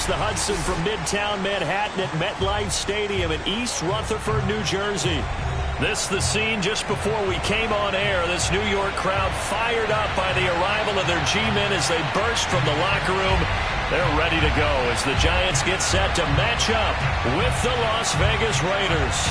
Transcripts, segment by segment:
the Hudson from Midtown Manhattan at MetLife Stadium in East Rutherford, New Jersey. This the scene just before we came on air. This New York crowd fired up by the arrival of their G-men as they burst from the locker room. They're ready to go as the Giants get set to match up with the Las Vegas Raiders.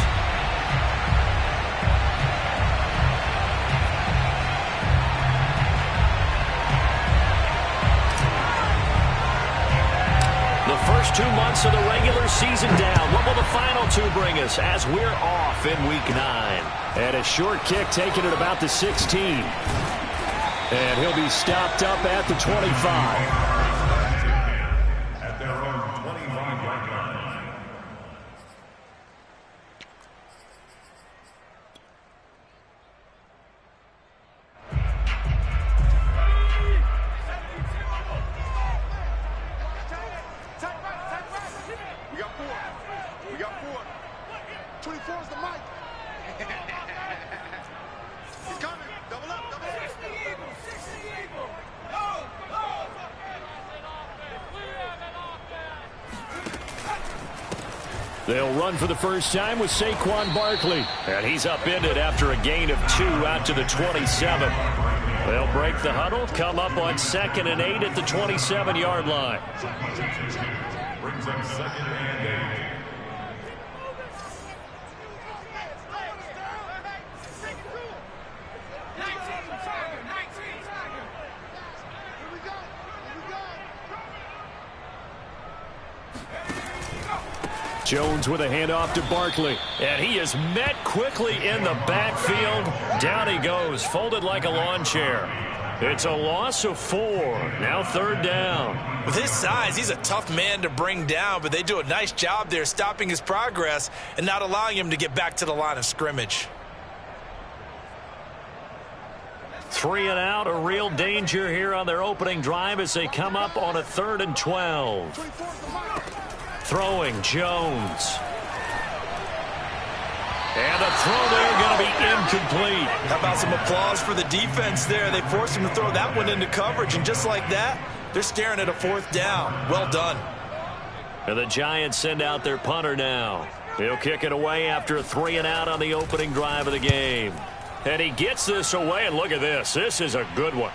The first 2 months of the regular season down. What will the final two bring us as we're off in Week 9? And a short kick taken at about the 16. And he'll be stopped up at the 25. At their own 25-yard line. We got four. 24 is the mic. He's coming. Double up, double up. 60 Eagles, 60 Eagles. They'll run for the first time with Saquon Barkley. And he's upended after a gain of 2 out to the 27. They'll break the huddle, come up on 2nd and 8 at the 27-yard line. Brings up 2nd and 8. Jones with a handoff to Barkley. And he is met quickly in the backfield. Down he goes, folded like a lawn chair. It's a loss of 4. Now 3rd down. With his size, he's a tough man to bring down, but they do a nice job there stopping his progress and not allowing him to get back to the line of scrimmage. 3 and out, a real danger here on their opening drive as they come up on a 3rd and 12. Throwing Jones. And a throw there going to be incomplete. How about some applause for the defense there? They forced him to throw that one into coverage, and just like that, they're staring at a 4th down. Well done. And the Giants send out their punter now. He'll kick it away after a 3 and out on the opening drive of the game. And he gets this away, and look at this. This is a good one.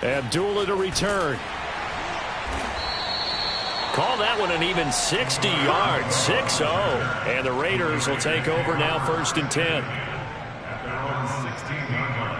Abdullah to return. Call that one an even 60 yards, 6-0. And the Raiders will take over now 1st and 10. At their own 16-yard line.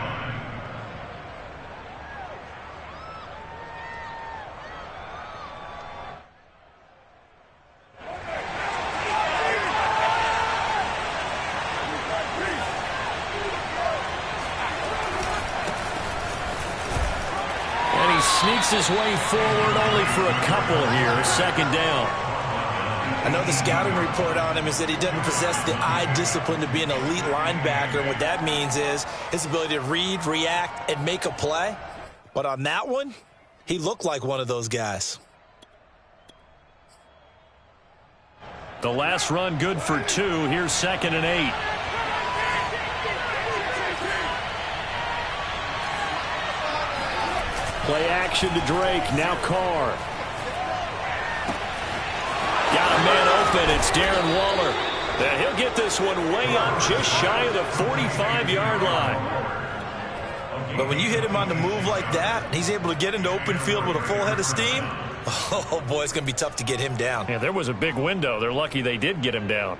And he sneaks his way forward only for a couple here. 2nd down. I know the scouting report on him is that he doesn't possess the eye discipline to be an elite linebacker. And what that means is his ability to read, react, and make a play. But on that one, he looked like one of those guys. The last run good for 2. Here's 2nd and 8. Play action to Drake. Now Carr. Got a man open. It's Darren Waller. And he'll get this one way up just shy of the 45-yard line. But when you hit him on the move like that, and he's able to get into open field with a full head of steam, oh, boy, it's going to be tough to get him down. Yeah, there was a big window. They're lucky they did get him down.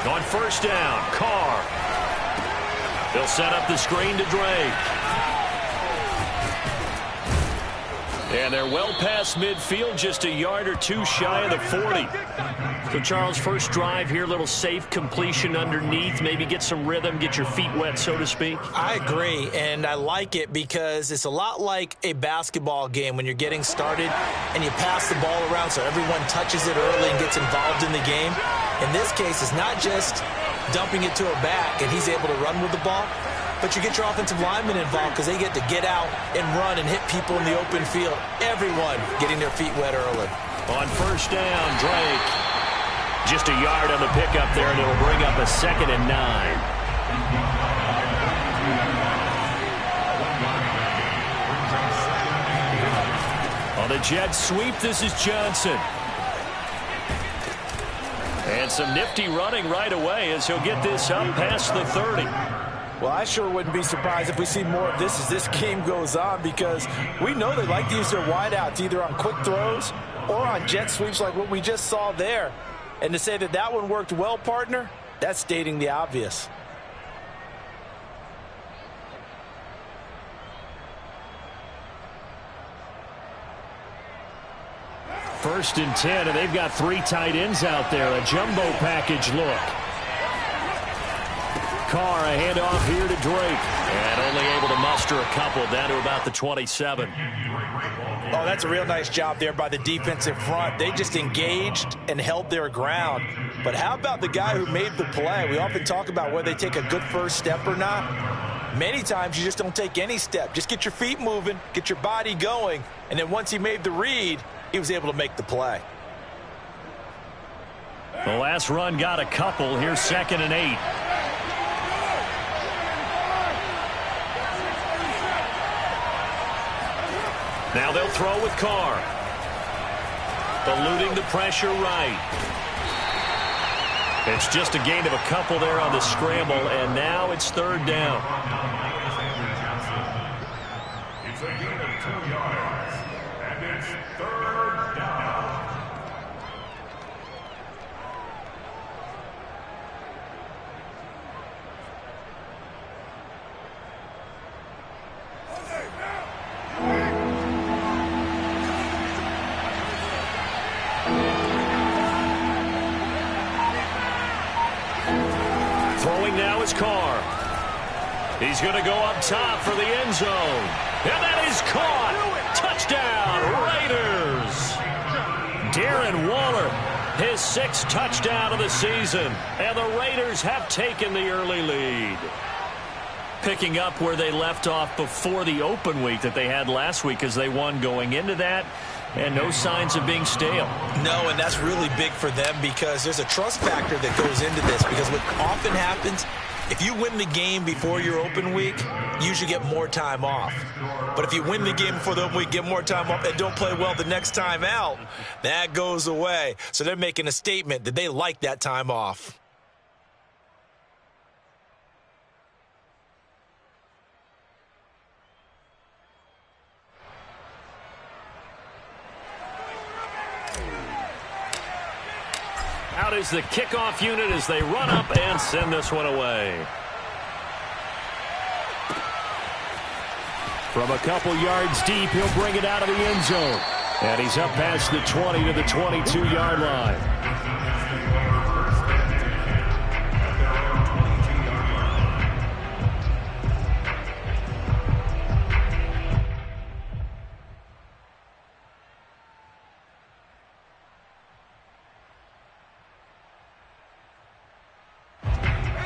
On 1st down, Carr. They'll set up the screen to Drake. And they're well past midfield, just a yard or 2 shy of the 40. So, Charles, first drive here, little safe completion underneath, maybe get some rhythm, get your feet wet, so to speak. I agree, and I like it because it's a lot like a basketball game when you're getting started and you pass the ball around so everyone touches it early and gets involved in the game. In this case, it's not just dumping it to a back and he's able to run with the ball. but you get your offensive linemen involved because they get to get out and run and hit people in the open field. Everyone getting their feet wet early. On first down, Drake. Just a yard on the pickup there, and it'll bring up a 2nd and 9. On the jet sweep, this is Johnson. And some nifty running right away as he'll get this up past the 30. Well, I sure wouldn't be surprised if we see more of this as this game goes on, because we know they like to use their wideouts either on quick throws or on jet sweeps like what we just saw there. And to say that that one worked well, partner, that's stating the obvious. First and 10, and they've got 3 tight ends out there. A jumbo package look. Carr, a handoff here to Drake. And only able to muster a couple down to about the 27. Oh, that's a real nice job there by the defensive front. They just engaged and held their ground. But how about the guy who made the play? We often talk about whether they take a good first step or not. Many times you just don't take any step. Just get your feet moving, get your body going, and then once he made the read, he was able to make the play. The last run got a couple. Here's 2nd and 8. Now they'll throw with Carr. Eluding the pressure right. It's just a gain of a couple there on the scramble, and now it's 3rd down. It's a gain of 2 yards, and it's 3rd down. Throwing now is Carr. He's going to go up top for the end zone. And that is caught. Touchdown, Raiders. Darren Waller, his 6th touchdown of the season. And the Raiders have taken the early lead. Picking up where they left off before the open week that they had last week as they won going into that. And no signs of being stale. No, and that's really big for them because there's a trust factor that goes into this, because what often happens, if you win the game before your open week, you usually get more time off. But if you win the game before the open week, get more time off, and don't play well the next time out, that goes away. So they're making a statement that they like that time off. Out is the kickoff unit as they run up and send this one away. From a couple yards deep, he'll bring it out of the end zone. And he's up past the 20 to the 22-yard line.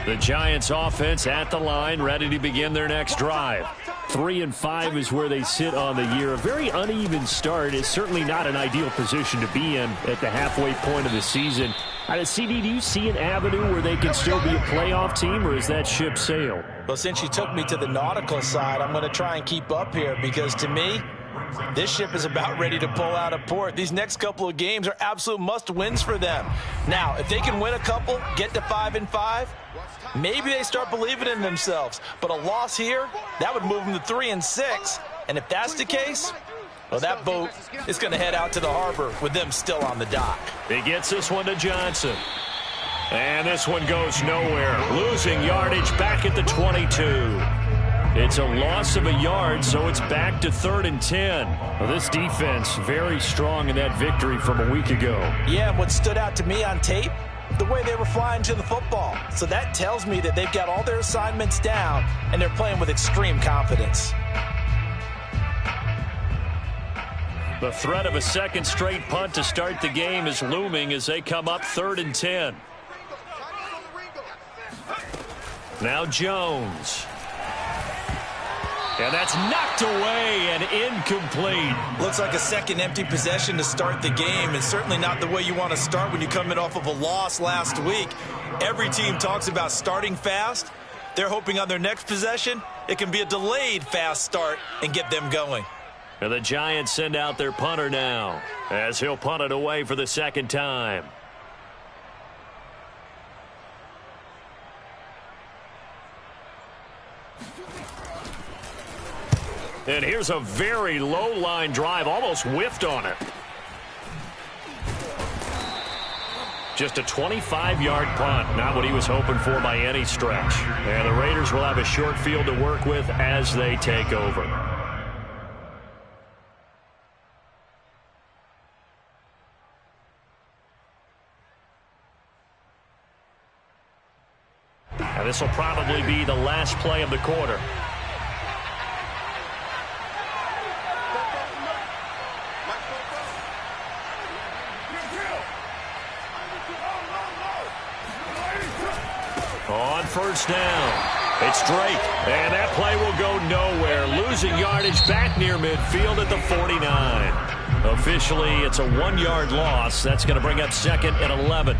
The Giants offense at the line, ready to begin their next drive. 3-5 is where they sit on the year. A very uneven start is certainly not an ideal position to be in at the halfway point of the season. CD, do you see an avenue where they can still be a playoff team, or is that ship sailed? Well, since you took me to the nautical side, I'm going to try and keep up here, because to me, this ship is about ready to pull out of port. These next couple of games are absolute must-wins for them. Now, if they can win a couple, get to 5-5, maybe they start believing in themselves. But a loss here, that would move them to 3-6. And if that's the case, well, that boat is going to head out to the harbor with them still on the dock. He gets this one to Johnson. And this one goes nowhere. Losing yardage back at the 22. It's a loss of a yard, so it's back to 3rd and 10. Well, this defense very strong in that victory from a week ago. Yeah, and what stood out to me on tape, the way they were flying to the football. So that tells me that they've got all their assignments down, and they're playing with extreme confidence. The threat of a second straight punt to start the game is looming as they come up 3rd and 10. Now Jones. And that's knocked away and incomplete. Looks like a second empty possession to start the game, and certainly not the way you want to start when you're coming off of a loss last week. Every team talks about starting fast. They're hoping on their next possession, it can be a delayed fast start and get them going. And the Giants send out their punter now, as he'll punt it away for the second time. And here's a very low line drive, almost whiffed on it. Just a 25-yard punt, not what he was hoping for by any stretch. And the Raiders will have a short field to work with as they take over. And this will probably be the last play of the quarter. On first down, it's Drake, and that play will go nowhere. Losing yardage back near midfield at the 49. Officially, it's a 1-yard loss. That's going to bring up second and 11.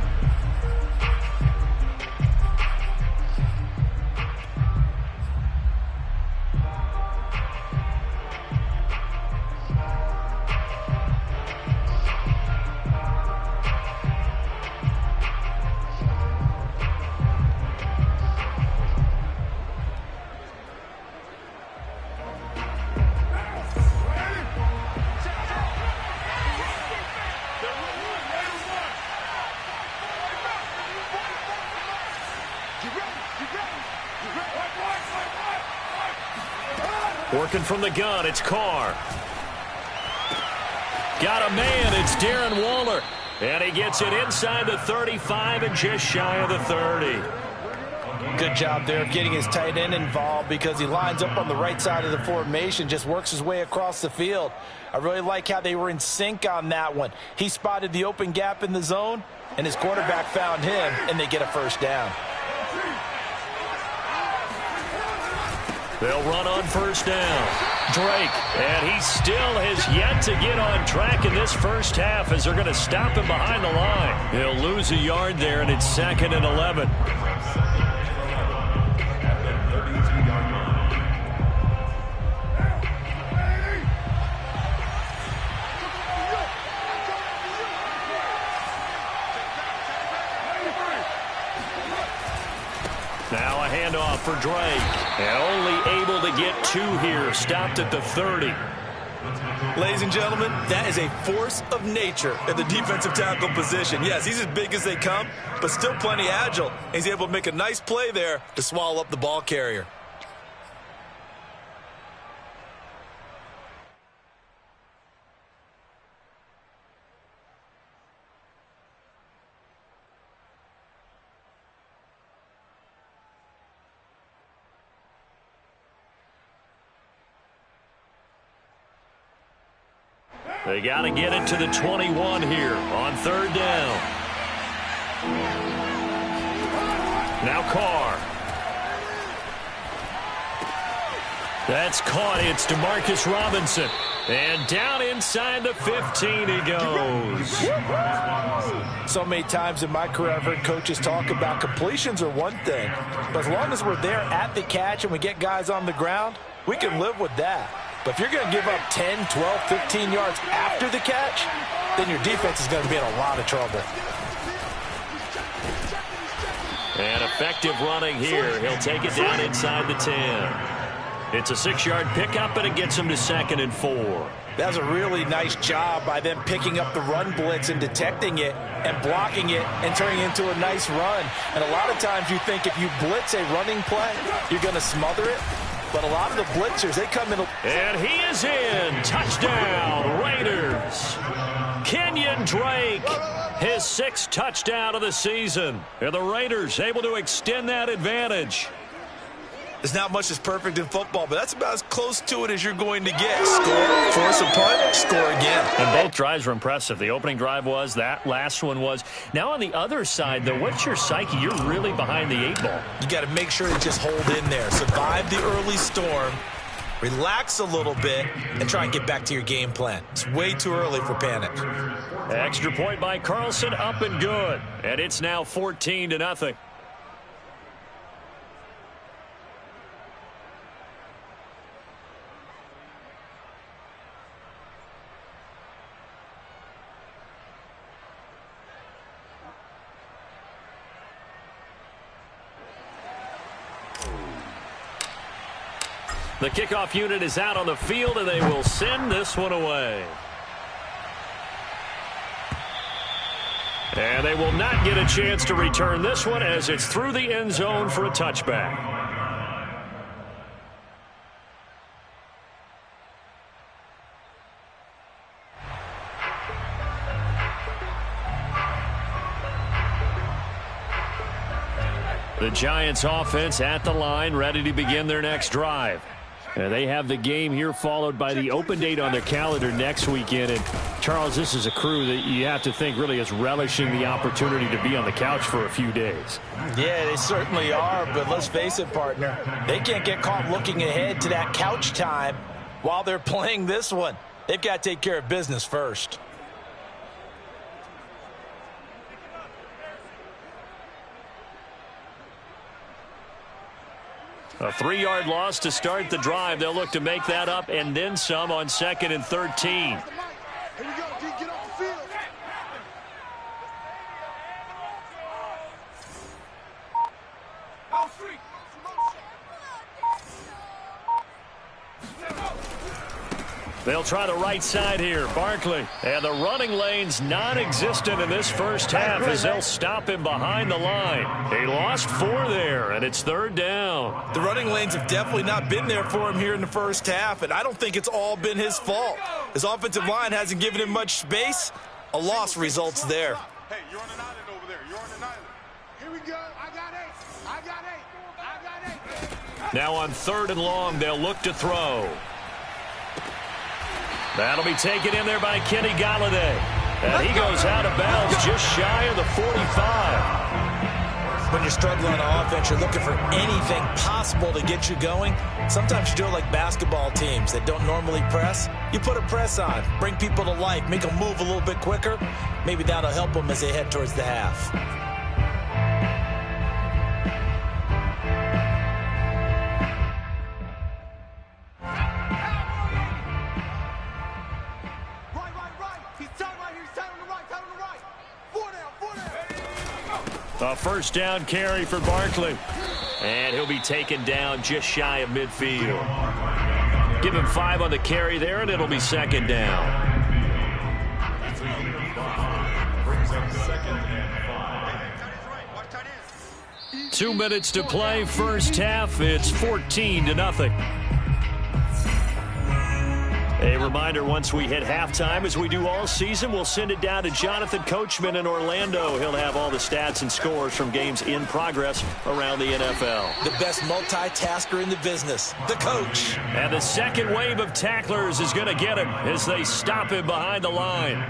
Working from the gun, it's Carr. Got a man, it's Darren Waller. And he gets it inside the 35 and just shy of the 30. Good job there of getting his tight end involved because he lines up on the right side of the formation, just works his way across the field. I really like how they were in sync on that one. He spotted the open gap in the zone, and his quarterback found him, and they get a first down. They'll run on first down. Drake, and he still has yet to get on track in this first half as they're going to stop him behind the line. He'll lose a yard there, and it's second and 11. Now a handoff for Drake. And only able to get 2 here. Stopped at the 30. Ladies and gentlemen, that is a force of nature at the defensive tackle position. Yes, he's as big as they come, but still plenty agile. He's able to make a nice play there to swallow up the ball carrier. They got to get it to the 21 here on third down. Now Carr. That's caught. It's DeMarcus Robinson. And down inside the 15 he goes. So many times in my career I've heard coaches talk about completions are one thing, but as long as we're there at the catch and we get guys on the ground, we can live with that. But if you're going to give up 10, 12, 15 yards after the catch, then your defense is going to be in a lot of trouble. And effective running here. He'll take it down inside the 10. It's a 6-yard pickup, and it gets him to second and 4. That was a really nice job by them picking up the run blitz and detecting it and blocking it and turning it into a nice run. And a lot of times you think if you blitz a running play, you're going to smother it. But a lot of the blitzers, they come in. And he is in. Touchdown, Raiders. Kenyon Drake, his 6th touchdown of the season. And the Raiders able to extend that advantage. There's not much that's perfect in football, but that's about as close to it as you're going to get. Score, force a punt, score again. And both drives were impressive. The opening drive was, that last one was. Now on the other side, though, what's your psyche? You're really behind the 8 ball. You got to make sure to just hold in there. Survive the early storm relax a little bit, and try and get back to your game plan. It's way too early for panic. Extra point by Carlson, up and good. And it's now 14-0. The kickoff unit is out on the field, and they will send this one away. And they will not get a chance to return this one as it's through the end zone for a touchback. The Giants offense at the line, ready to begin their next drive. And they have the game here followed by the open date on their calendar next weekend. And, Charles, this is a crew that you have to think really is relishing the opportunity to be on the couch for a few days. Yeah, they certainly are, but let's face it, partner. They can't get caught looking ahead to that couch time while they're playing this one. They've got to take care of business first. A 3-yard loss to start the drive. They'll look to make that up and then some on 2nd and 13. Here we go, D, get off the field. They'll try the right side here. Barkley. And the running lane's non-existent in this first half as they'll stop him behind the line. He lost 4 there, and it's 3rd down. The running lanes have definitely not been there for him here in the first half, and I don't think it's all been his fault. His offensive line hasn't given him much space. A loss results there. Hey, you're on an island over there. You're on an island. Here we go. I got 8. I got 8. I got 8. Now on 3rd and long, they'll look to throw. That'll be taken in there by Kenny Golladay. And he goes out of bounds just shy of the 45. When you're struggling on offense, you're looking for anything possible to get you going. Sometimes you do it like basketball teams that don't normally press. You put a press on, bring people to life, make them move a little bit quicker. Maybe that'll help them as they head towards the half. A first down carry for Barkley. And he'll be taken down just shy of midfield. Give him 5 on the carry there, and it'll be 2nd down. Two minutes to play, first half. It's 14-0. A reminder, once we hit halftime, as we do all season, we'll send it down to Jonathan Coachman in Orlando. He'll have all the stats and scores from games in progress around the NFL. The best multitasker in the business, the coach. And the second wave of tacklers is going to get him as they stop him behind the line.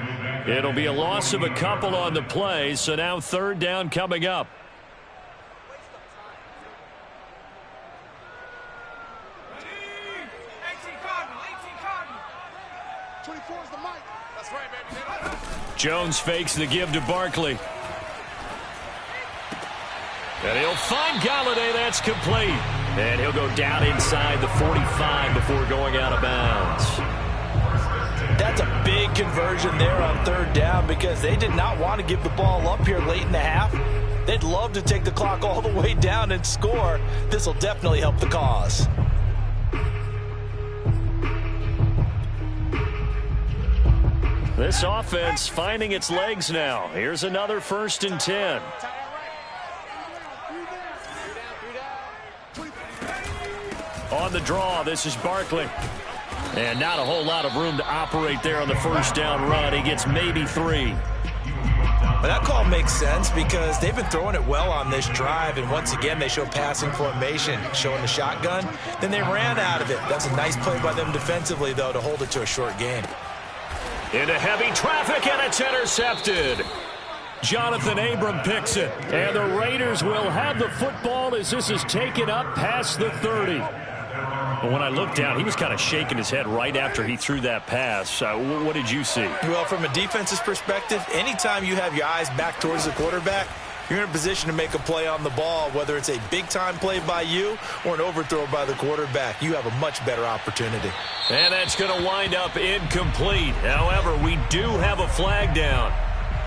It'll be a loss of a couple on the play, so now 3rd down coming up. 24 is the mic. That's right, baby. Jones fakes the give to Barkley. And he'll find Golladay. That's complete. And he'll go down inside the 45 before going out of bounds. That's a big conversion there on 3rd down because they did not want to give the ball up here late in the half. They'd love to take the clock all the way down and score. This will definitely help the cause. This offense finding its legs now. Here's another 1st and 10. On the draw, this is Barkley. And not a whole lot of room to operate there on the first down run. He gets maybe 3. But that call makes sense because they've been throwing it well on this drive, and once again they show passing formation, showing the shotgun. Then they ran out of it. That's a nice play by them defensively, though, to hold it to a short gain. Into heavy traffic, and it's intercepted. Jonathan Abram picks it, and the Raiders will have the football as this is taken up past the 30. But when I looked down, he was kind of shaking his head right after he threw that pass. What did you see? Well, from a defense's perspective, anytime you have your eyes back towards the quarterback, you're in a position to make a play on the ball, whether it's a big-time play by you or an overthrow by the quarterback. You have a much better opportunity. And that's going to wind up incomplete. However, we do have a flag down.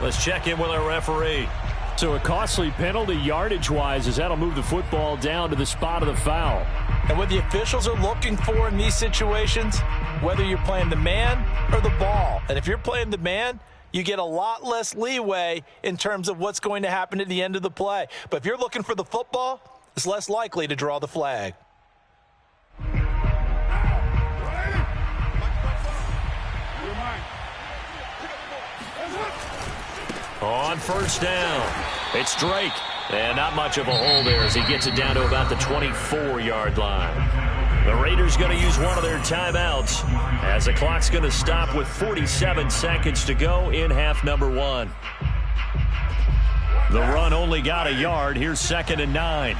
Let's check in with our referee. So a costly penalty yardage-wise, as that'll move the football down to the spot of the foul. And what the officials are looking for in these situations, whether you're playing the man or the ball. And if you're playing the man, you get a lot less leeway in terms of what's going to happen at the end of the play. But if you're looking for the football, it's less likely to draw the flag. On first down, it's Drake. And not much of a hole there as he gets it down to about the 24-yard line. The Raiders going to use one of their timeouts as the clock's going to stop with 47 seconds to go in half number 1. The run only got a yard. Here's 2nd and 9.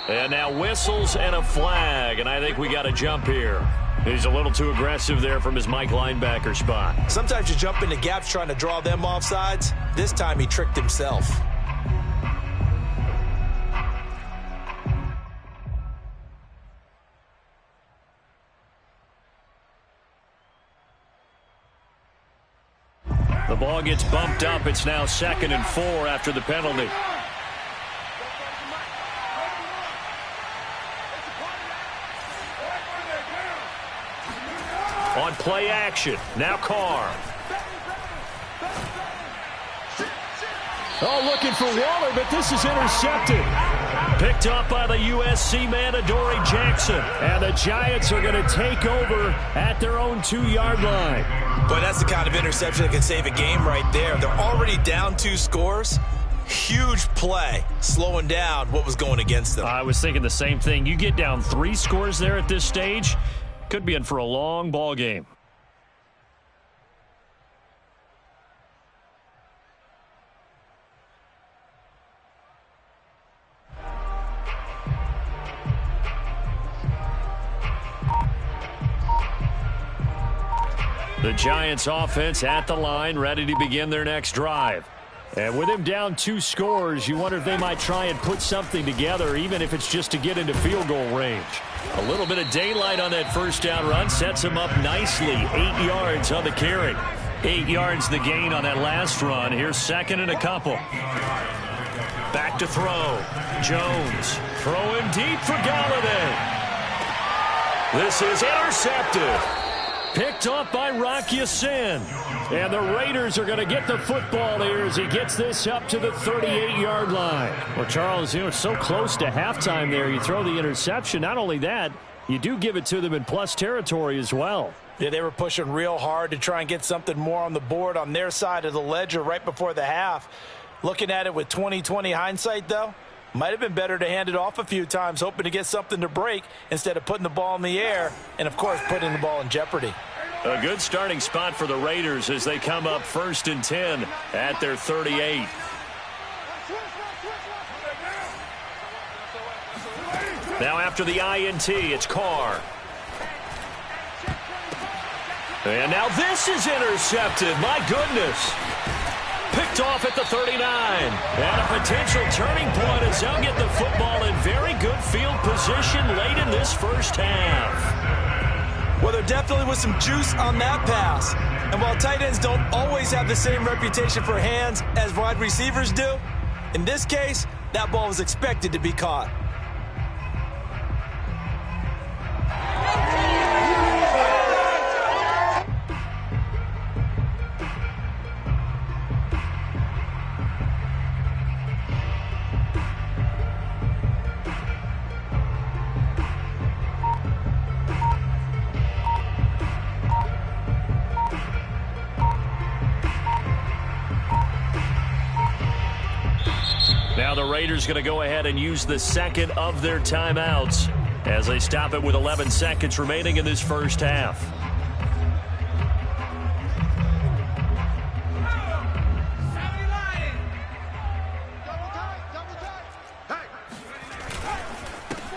And now whistles and a flag, and I think we got a jump here. He's a little too aggressive there from his Mike linebacker spot. Sometimes you jump into gaps trying to draw them off sides. This time he tricked himself. The ball gets bumped up. It's now 2nd and 4 after the penalty. On play action, now Carr. Oh, looking for Waller, but this is intercepted. Picked up by the USC man, Adoree Jackson. And the Giants are going to take over at their own 2-yard line. Boy, that's the kind of interception that can save a game right there. They're already down 2 scores. Huge play, slowing down what was going against them. I was thinking the same thing. You get down 3 scores there at this stage, could be in for a long ball game. The Giants offense at the line, ready to begin their next drive. And with him down 2 scores, you wonder if they might try and put something together, even if it's just to get into field goal range. A little bit of daylight on that first down run sets him up nicely. 8 yards on the carry. 8 yards the gain on that last run. Here's 2nd and a couple. Back to throw. Jones throwing deep for Golladay. This is intercepted. Picked off by Rock Ya-Sin. And the Raiders are going to get the football here as he gets this up to the 38-yard line. Well, Charles, it's so close to halftime there. You throw the interception. Not only that, you do give it to them in plus territory as well. Yeah, they were pushing real hard to try and get something more on the board on their side of the ledger right before the half. Looking at it with 20/20 hindsight, though, might have been better to hand it off a few times, hoping to get something to break instead of putting the ball in the air and, of course, putting the ball in jeopardy. A good starting spot for the Raiders as they come up 1st and 10 at their 38. Now after the INT, it's Carr. And now this is intercepted. My goodness. Picked off at the 39. And a potential turning point as they'll get the football in very good field position late in this first half. Well, there definitely was some juice on that pass. And while tight ends don't always have the same reputation for hands as wide receivers do, in this case, that ball was expected to be caught. Now the Raiders going to go ahead and use the 2nd of their timeouts as they stop it with 11 seconds remaining in this first half.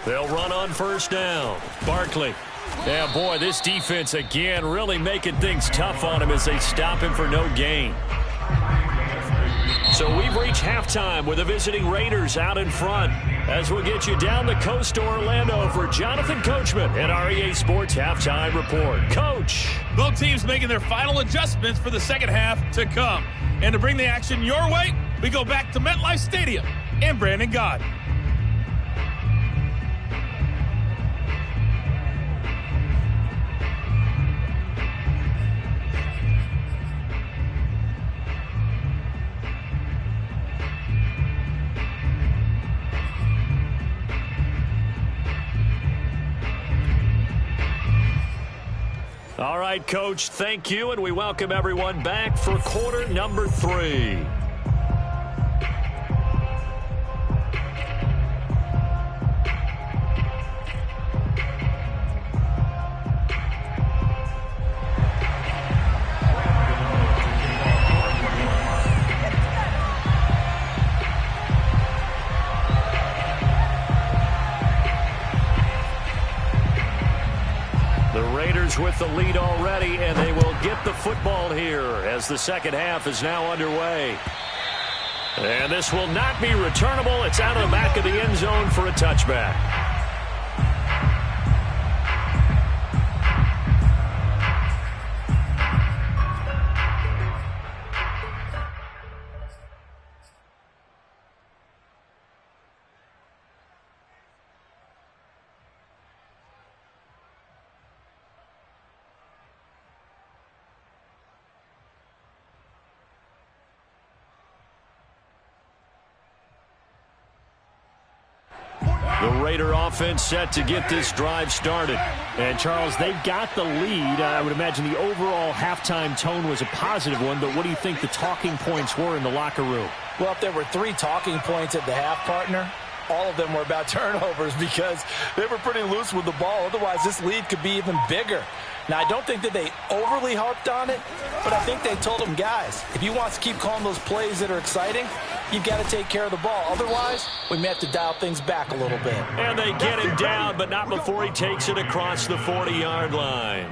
They'll run on first down. Barkley. Yeah, boy, this defense again really making things tough on him as they stop him for no gain. So we've reached halftime with the visiting Raiders out in front. As we'll get you down the coast to Orlando for Jonathan Coachman at our EA Sports Halftime Report. Coach. Both teams making their final adjustments for the second half to come. And to bring the action your way, we go back to MetLife Stadium and Brandon Gaudin. All right, Coach, thank you, and we welcome everyone back for quarter number 3. With the lead already, and they will get the football here as the second half is now underway. And this will not be returnable. It's out of the back of the end zone for a touchback. The Raider offense set to get this drive started. And, Charles, they got the lead. I would imagine the overall halftime tone was a positive one, but what do you think the talking points were in the locker room? Well, if there were 3 talking points at the half, partner, all of them were about turnovers because they were pretty loose with the ball. Otherwise, this lead could be even bigger. Now, I don't think that they overly harped on it, but I think they told them, guys, if you want to keep calling those plays that are exciting, you've got to take care of the ball. Otherwise, we may have to dial things back a little bit. And they get him down, but not before he takes it across the 40-yard line.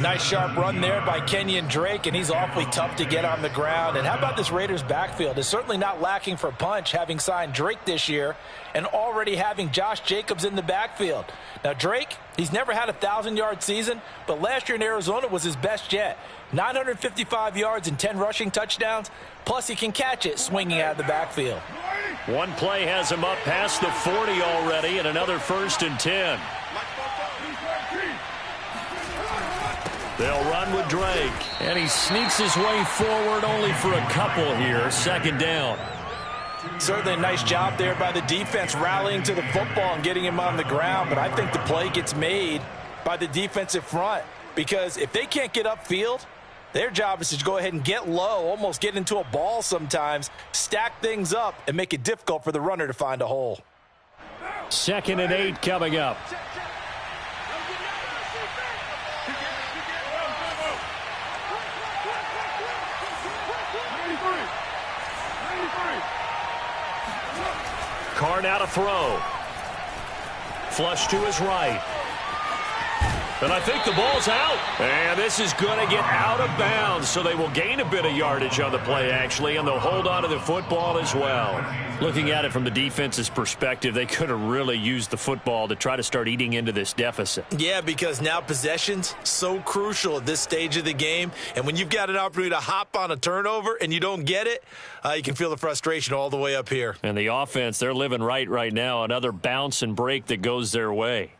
Nice sharp run there by Kenyon Drake, and he's awfully tough to get on the ground. And how about this Raiders backfield? It's certainly not lacking for punch, having signed Drake this year and already having Josh Jacobs in the backfield. Now, Drake, he's never had a 1,000-yard season, but last year in Arizona was his best yet. 955 yards and 10 rushing touchdowns, plus he can catch it swinging out of the backfield. One play has him up past the 40 already, and another 1st and 10. They'll run with Drake, and he sneaks his way forward only for a couple here. 2nd down. Certainly a nice job there by the defense rallying to the football and getting him on the ground, but I think the play gets made by the defensive front because if they can't get upfield, their job is to go ahead and get low, almost get into a ball sometimes, stack things up, and make it difficult for the runner to find a hole. 2nd and 8 coming up. Carr now to throw. Flush to his right. And I think the ball's out. And this is going to get out of bounds, so they will gain a bit of yardage on the play, actually, and they'll hold on to the football as well. Looking at it from the defense's perspective, they could have really used the football to try to start eating into this deficit. Yeah, because now possession's so crucial at this stage of the game. And when you've got an opportunity to hop on a turnover and you don't get it, you can feel the frustration all the way up here. And the offense, they're living right now. Another bounce and break that goes their way.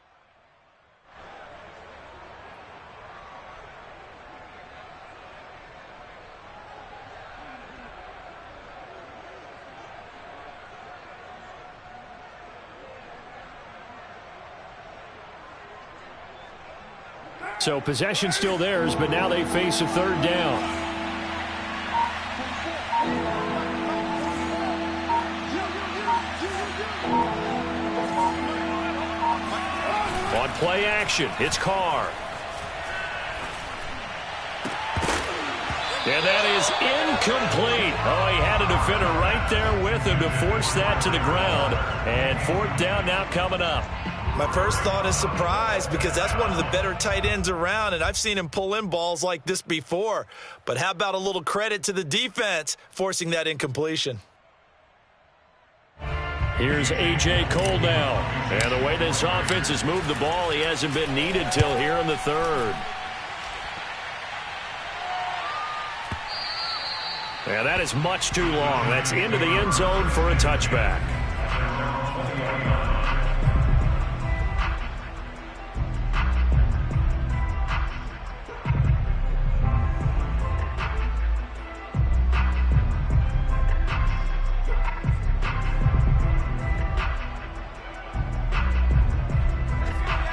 So possession still theirs, but now they face a 3rd down. On play action, it's Carr. And that is incomplete. Oh, he had a defender right there with him to force that to the ground. And fourth down now coming up. My first thought is surprise because that's one of the better tight ends around, and I've seen him pull in balls like this before. But how about a little credit to the defense forcing that incompletion? Here's A.J. Cole now. And the way this offense has moved the ball, he hasn't been needed till here in the third. And that is much too long. That's into the end zone for a touchback.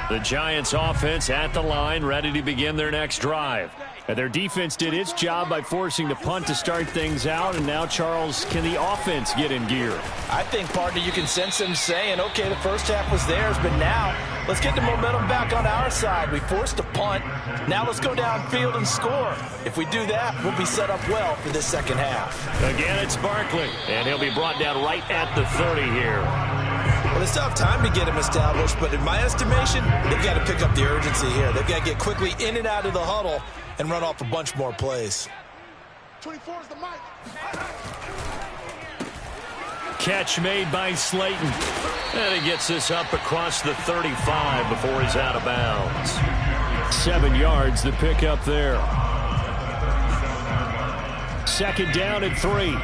The Giants offense at the line, ready to begin their next drive. And their defense did its job by forcing the punt to start things out. And now, Charles, can the offense get in gear? I think, partner, you can sense them saying, okay, the first half was theirs, but now let's get the momentum back on our side. We forced a punt. Now let's go downfield and score. If we do that, we'll be set up well for this second half. Again, it's Barkley, and he'll be brought down right at the 30 here. Well, they still have time to get him established, but in my estimation, they've got to pick up the urgency here. They've got to get quickly in and out of the huddle and run off a bunch more plays. 24 is the mic. Catch made by Slayton. And he gets this up across the 35 before he's out of bounds. 7 yards the pick up there. Second down and 3.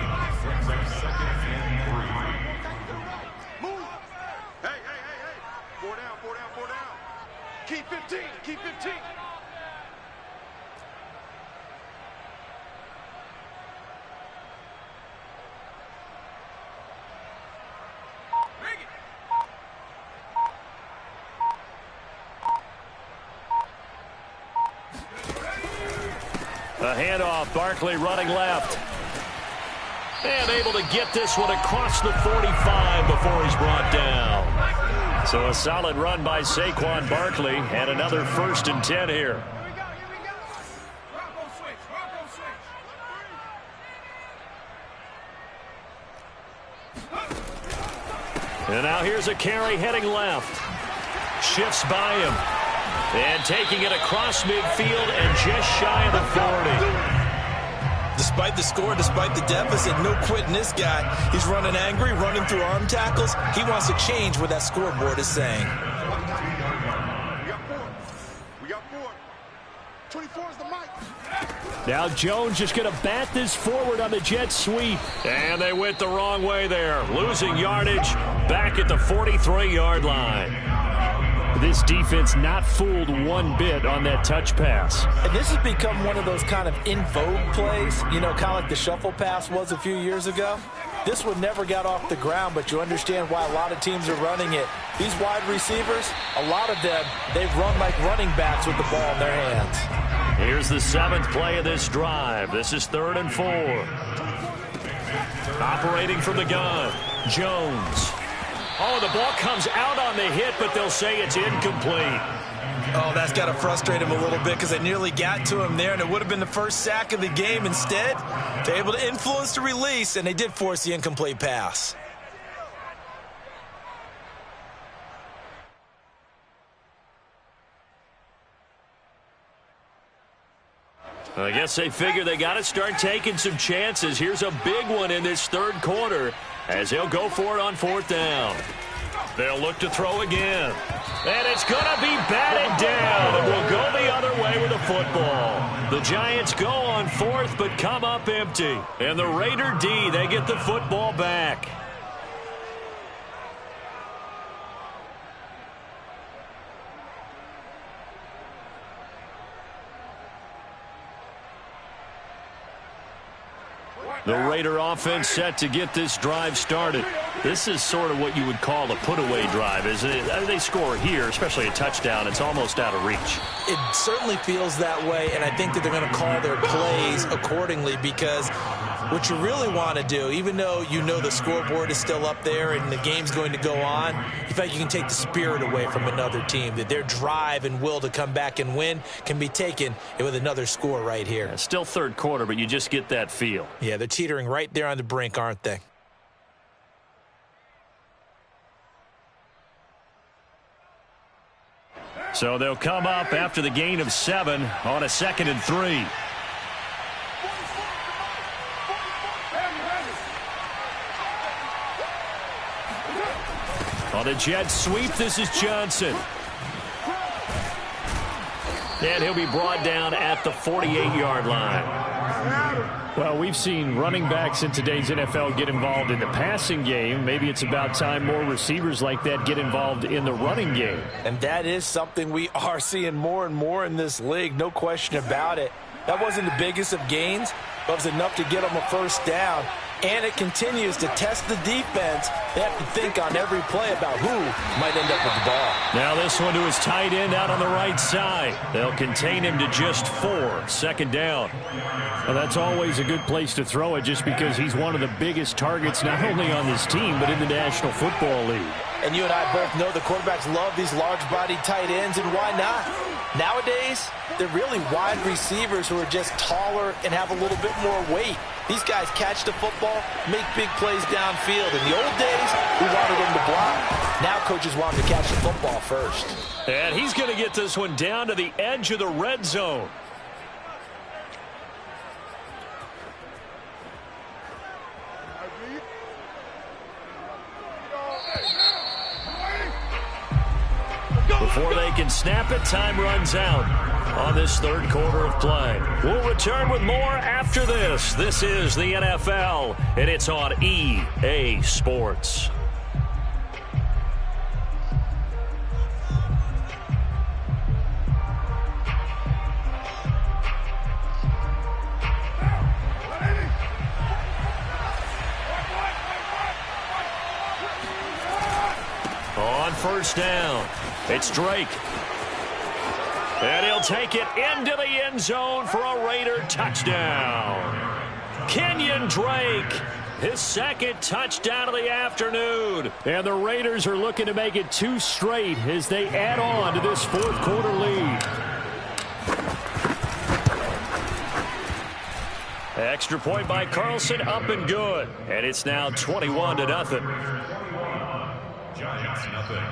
Keep 15. Keep 15. A handoff, Barkley running left. And able to get this one across the 45 before he's brought down. So a solid run by Saquon Barkley and another 1st and 10 here. And now here's a carry heading left. Shifts by him. And taking it across midfield and just shy of the 40. Despite the score, despite the deficit, no quitting this guy. He's running angry, running through arm tackles. He wants to change what that scoreboard is saying. We got 4. 24 is the mic. Now Jones just going to bat this forward on the jet sweep. And they went the wrong way there. Losing yardage back at the 43-yard line. This defense not fooled one bit on that touch pass. And this has become one of those kind of in vogue plays, you know, kind of like the shuffle pass was a few years ago. This one never got off the ground, but you understand why a lot of teams are running it. These wide receivers, a lot of them, they've run like running backs with the ball in their hands. Here's the 7th play of this drive. This is 3rd and 4. Operating from the gun, Jones. Oh, the ball comes out on the hit, but they'll say it's incomplete. Oh, that's got to frustrate him a little bit because they nearly got to him there, and it would have been the first sack of the game. Instead, they're able to influence the release, and they did force the incomplete pass. I guess they figure they got to start taking some chances. Here's a big one in this 3rd quarter as they'll go for it on 4th down. They'll look to throw again. And it's going to be batted down. And we'll go the other way with the football. The Giants go on 4th but come up empty. And the Raider D, they get the football back. The Raider offense set to get this drive started. This is sort of what you would call a put-away drive, isn't it? They score here, especially a touchdown. It's almost out of reach. It certainly feels that way, and I think that they're going to call their plays accordingly because what you really want to do, even though you know the scoreboard is still up there and the game's going to go on, you feel like you can take the spirit away from another team, that their drive and will to come back and win can be taken with another score right here. Yeah, still third quarter, but you just get that feel. Yeah, they're teetering right there on the brink, aren't they? So they'll come up after the gain of 7 on a 2nd and 3. On a jet sweep, this is Johnson. And he'll be brought down at the 48-yard line. Well, we've seen running backs in today's NFL get involved in the passing game. Maybe it's about time more receivers like that get involved in the running game. And that is something we are seeing more and more in this league, no question about it. That wasn't the biggest of gains, but it was enough to get them a first down. And it continues to test the defense. They have to think on every play about who might end up with the ball. Now this one to his tight end out on the right side. They'll contain him to just 4. 2nd down. Well, that's always a good place to throw it just because he's one of the biggest targets not only on this team but in the National Football League. And you and I both know the quarterbacks love these large-bodied tight ends, and why not? Nowadays, they're really wide receivers who are just taller and have a little bit more weight. These guys catch the football, make big plays downfield. In the old days, we wanted them to block. Now coaches want them to catch the football first. And he's going to get this one down to the edge of the red zone. Before they can snap it, time runs out on this third quarter of play. We'll return with more after this. This is the NFL, and it's on EA Sports. On first down, it's Drake. And he'll take it into the end zone for a Raider touchdown. Kenyon Drake, his 2nd touchdown of the afternoon. And the Raiders are looking to make it 2 straight as they add on to this fourth quarter lead. Extra point by Carlson, up and good. And it's now 21-0. Giants nothing.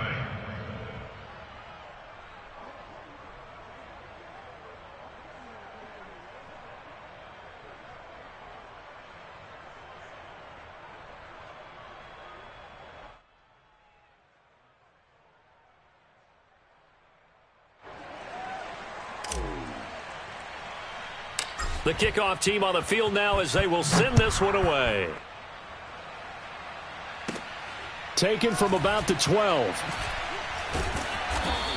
The kickoff team on the field now as they will send this one away. Taken from about the 12.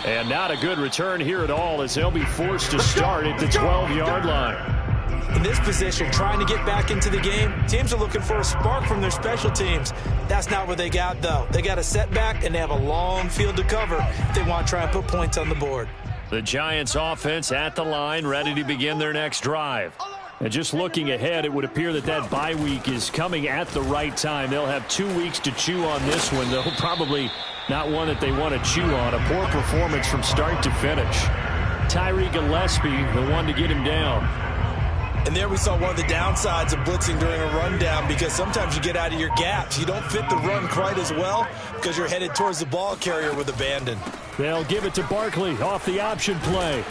And not a good return here at all as they'll be forced to start at the 12-yard line. In this position, trying to get back into the game, teams are looking for a spark from their special teams. That's not what they got, though. They got a setback, and they have a long field to cover if they want to try and put points on the board. The Giants offense at the line, ready to begin their next drive. And just looking ahead, it would appear that that bye week is coming at the right time. They'll have 2 weeks to chew on this one, though probably not one that they want to chew on. A poor performance from start to finish. Tyree Gillespie, the one to get him down. And there we saw one of the downsides of blitzing during a rundown, because sometimes you get out of your gaps. You don't fit the run quite as well because you're headed towards the ball carrier with abandon. They'll give it to Barkley off the option play.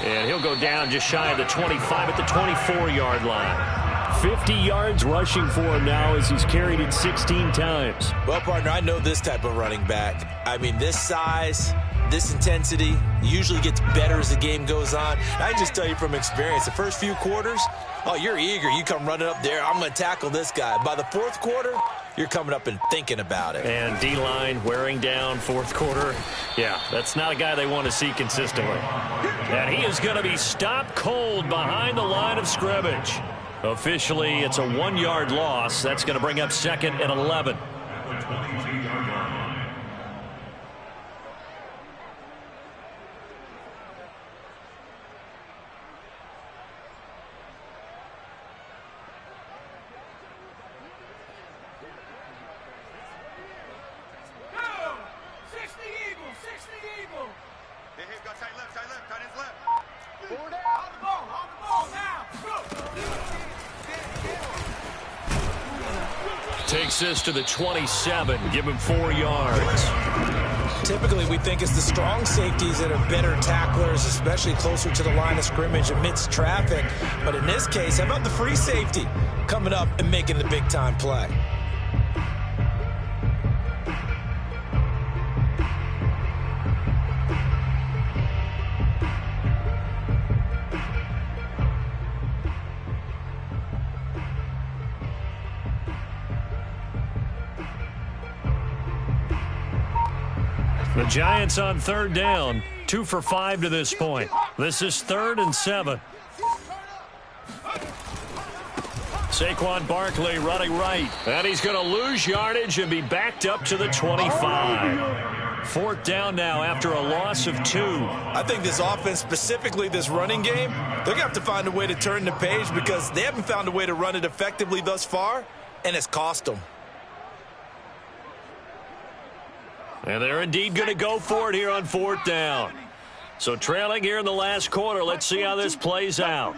And he'll go down just shy of the 25 at the 24-yard line. 50 yards rushing for him now as he's carried it 16 times. Well, partner, I know this type of running back. I mean, this size, this intensity usually gets better as the game goes on. I can just tell you from experience, the first few quarters, oh, you're eager. You come running up there, I'm going to tackle this guy. By the fourth quarter, you're coming up and thinking about it. And D-line wearing down fourth quarter. Yeah, that's not a guy they want to see consistently. And he is going to be stopped cold behind the line of scrimmage. Officially, it's a 1-yard loss. That's going to bring up 2nd and 11. takes this to the 27. Give him 4 yards. Typically, we think it's the strong safeties that are better tacklers, especially closer to the line of scrimmage amidst traffic. But in this case, how about the free safety coming up and making the big-time play? The Giants on 3rd down, 2 for 5 to this point. This is 3rd and 7. Saquon Barkley running right, and he's going to lose yardage and be backed up to the 25. 4th down now after a loss of 2. I think this offense, specifically this running game, they're going to have to find a way to turn the page because they haven't found a way to run it effectively thus far, and it's cost them. And they're indeed going to go for it here on 4th down. So trailing here in the last quarter. Let's see how this plays out.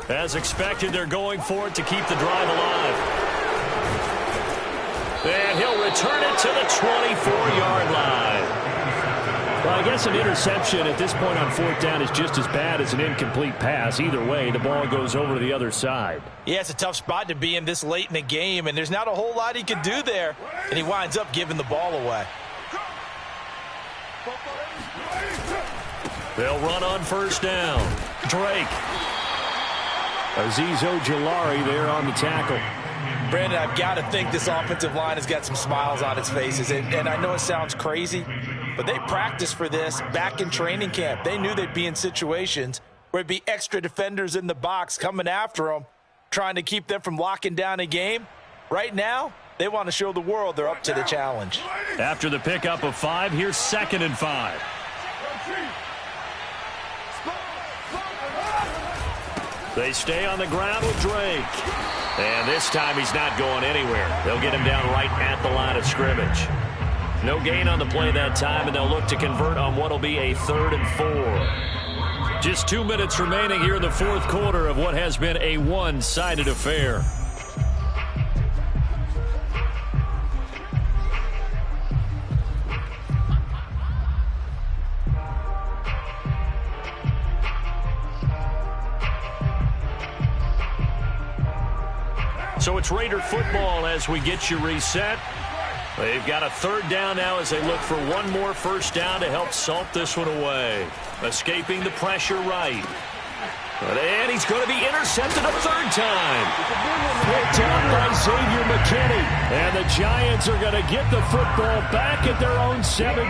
As expected, they're going for it to keep the drive alive. And he'll return it to the 24-yard line. Well, I guess an interception at this point on 4th down is just as bad as an incomplete pass. Either way, the ball goes over to the other side. Yeah, it's a tough spot to be in this late in the game, and there's not a whole lot he can do there, and he winds up giving the ball away. They'll run on 1st down. Drake. Azeez Ojulari there on the tackle. Brandon, I've got to think this offensive line has got some smiles on its faces, and I know it sounds crazy, but they practiced for this back in training camp. They knew they'd be in situations where it'd be extra defenders in the box coming after them, trying to keep them from locking down a game. Right now, they want to show the world they're up to the challenge. After the pickup of 5, here's 2nd and 5. They stay on the ground with Drake. And this time he's not going anywhere. They'll get him down right at the line of scrimmage. No gain on the play that time, and they'll look to convert on what will be a 3rd and 4. Just 2 minutes remaining here in the 4th quarter of what has been a one-sided affair. So it's Raider football as we get you reset. They've got a 3rd down now as they look for one more 1st down to help salt this one away. Escaping the pressure right. And he's going to be intercepted a 3rd time. Picked up by Xavier McKinney. And the Giants are going to get the football back at their own 17.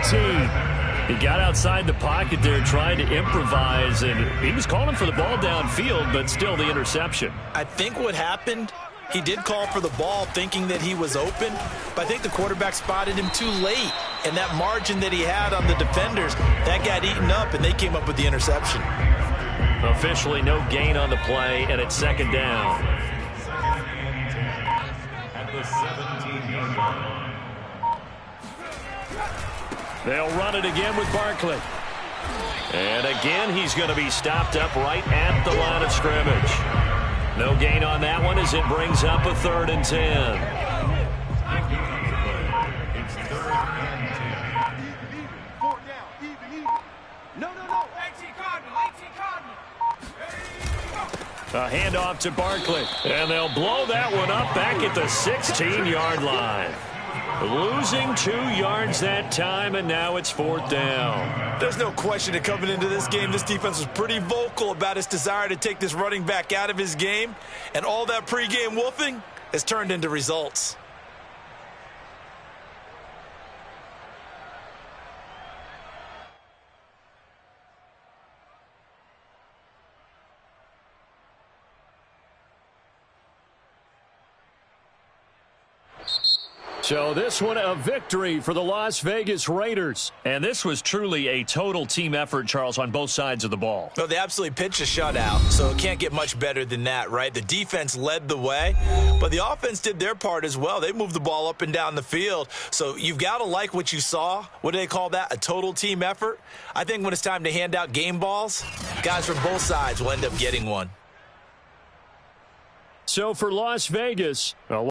He got outside the pocket there trying to improvise, and he was calling for the ball downfield, but still the interception. I think what happened, he did call for the ball thinking that he was open, but I think the quarterback spotted him too late, and that margin that he had on the defenders, that got eaten up, and they came up with the interception. Officially no gain on the play, and it's 2nd down. At the 17-yard line. They'll run it again with Barkley. And again, he's going to be stopped up right at the line of scrimmage. No gain on that one as it brings up a 3rd and 10. It's 3rd and 10. 4th down, even. No. A handoff to Barkley. And they'll blow that one up back at the 16-yard line. Losing 2 yards that time, and now it's 4th down. There's no question that coming into this game, this defense was pretty vocal about its desire to take this running back out of his game, and all that pregame wolfing has turned into results. So this one a victory for the Las Vegas Raiders. And this was truly a total team effort, Charles, on both sides of the ball. Well, they absolutely pitched a shutout, so it can't get much better than that, right? The defense led the way, but the offense did their part as well. They moved the ball up and down the field, so you've got to like what you saw. What do they call that? A total team effort? I think when it's time to hand out game balls, guys from both sides will end up getting one. So for Las Vegas,